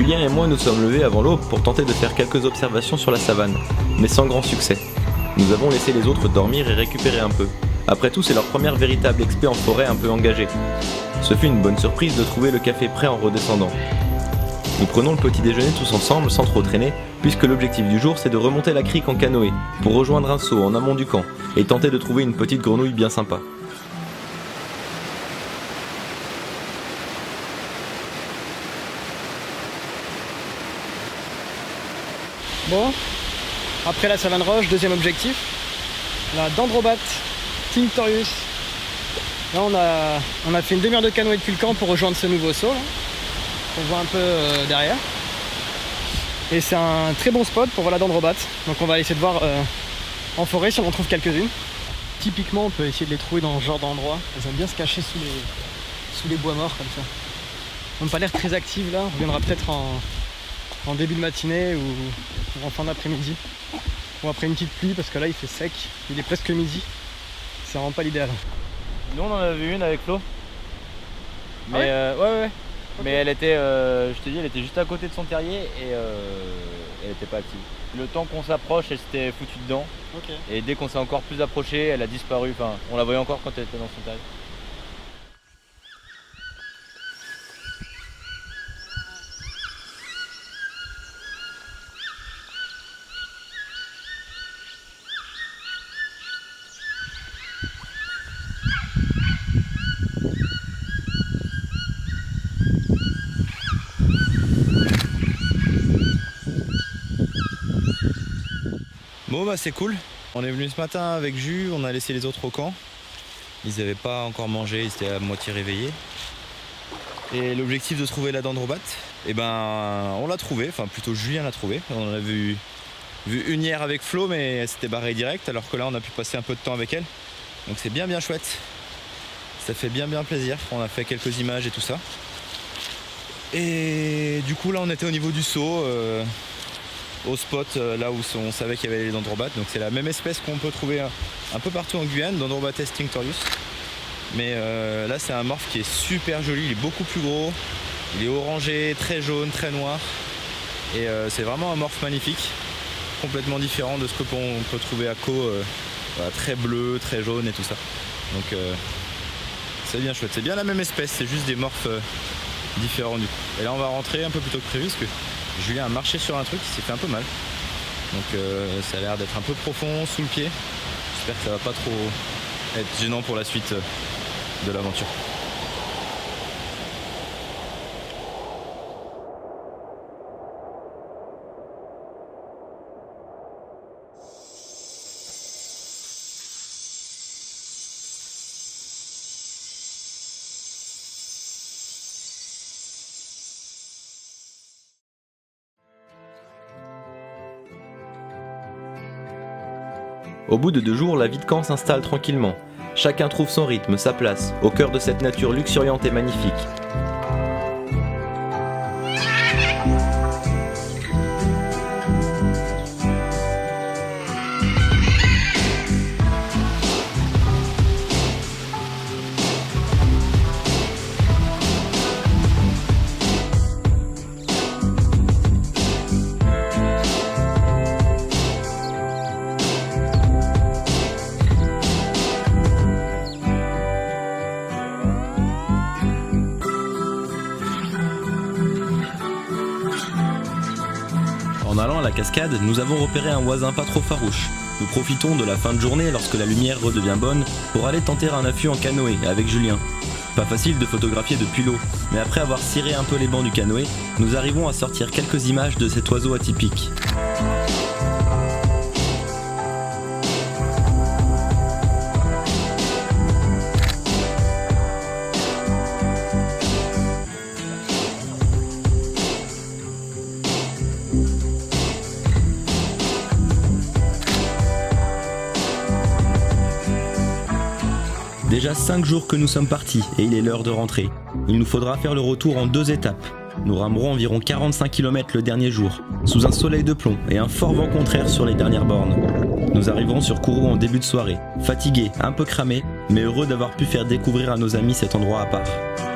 Julien et moi nous sommes levés avant l'aube pour tenter de faire quelques observations sur la savane, mais sans grand succès. Nous avons laissé les autres dormir et récupérer un peu. Après tout, c'est leur première véritable expé en forêt un peu engagée. Ce fut une bonne surprise de trouver le café prêt en redescendant. Nous prenons le petit déjeuner tous ensemble sans trop traîner, puisque l'objectif du jour c'est de remonter la crique en canoë, pour rejoindre un saut en amont du camp, et tenter de trouver une petite grenouille bien sympa. Bon, après la savane roche, deuxième objectif, la Dendrobat Tinctorius. Là on a fait une demi-heure de canoë depuis le camp pour rejoindre ce nouveau saut, là, qu'on voit un peu derrière. Et c'est un très bon spot pour voir la Dendrobat. Donc on va essayer de voir en forêt si on en trouve quelques-unes. Typiquement on peut essayer de les trouver dans ce genre d'endroit. Elles aiment bien se cacher sous les bois morts comme ça. Elles n'ont pas l'air très actives là, on reviendra peut-être en début de matinée ou en fin d'après-midi. Ou après une petite pluie parce que là il fait sec, il est presque midi. C'est vraiment pas l'idéal. Nous on en avait vu une avec Flo. Mais ouais. Mais elle était, je te dis, elle était juste à côté de son terrier et elle était pas active. Le temps qu'on s'approche, elle s'était foutue dedans. Okay. Et dès qu'on s'est encore plus approché, elle a disparu. Enfin, on la voyait encore quand elle était dans son terrier. Bon bah c'est cool, on est venu ce matin avec Jus, on a laissé les autres au camp. Ils n'avaient pas encore mangé, ils étaient à moitié réveillés. Et l'objectif de trouver la Dendrobat, et ben on l'a trouvé, enfin plutôt Julien l'a trouvé. On en a vu une hier avec Flo mais elle s'était barrée direct alors que là on a pu passer un peu de temps avec elle. Donc c'est bien chouette, ça fait bien plaisir, on a fait quelques images et tout ça. Et du coup là on était au niveau du saut. Au spot là où on savait qu'il y avait les Dendrobat. Donc c'est la même espèce qu'on peut trouver un peu partout en Guyane, Dendrobates tinctorius. Mais là c'est un morphe qui est super joli, il est beaucoup plus gros, il est orangé, très jaune, très noir. Et c'est vraiment un morphe magnifique, complètement différent de ce que on peut trouver à Caux, voilà, très bleu, très jaune et tout ça. Donc c'est bien chouette, c'est bien la même espèce, c'est juste des morphes différents du coup. Et là on va rentrer un peu plus tôt que prévu parce que Julien a marché sur un truc, il s'est fait un peu mal. Donc ça a l'air d'être un peu profond sous le pied. J'espère que ça va pas trop être gênant pour la suite de l'aventure. Au bout de 2 jours, la vie de camp s'installe tranquillement. Chacun trouve son rythme, sa place, au cœur de cette nature luxuriante et magnifique. En allant à la cascade, nous avons repéré un voisin pas trop farouche. Nous profitons de la fin de journée lorsque la lumière redevient bonne pour aller tenter un affût en canoë avec Julien. Pas facile de photographier depuis l'eau, mais après avoir ciré un peu les bancs du canoë, nous arrivons à sortir quelques images de cet oiseau atypique. Déjà 5 jours que nous sommes partis et il est l'heure de rentrer. Il nous faudra faire le retour en 2 étapes. Nous ramerons environ 45 km le dernier jour, sous un soleil de plomb et un fort vent contraire sur les dernières bornes. Nous arriverons sur Kourou en début de soirée, fatigués, un peu cramés, mais heureux d'avoir pu faire découvrir à nos amis cet endroit à part.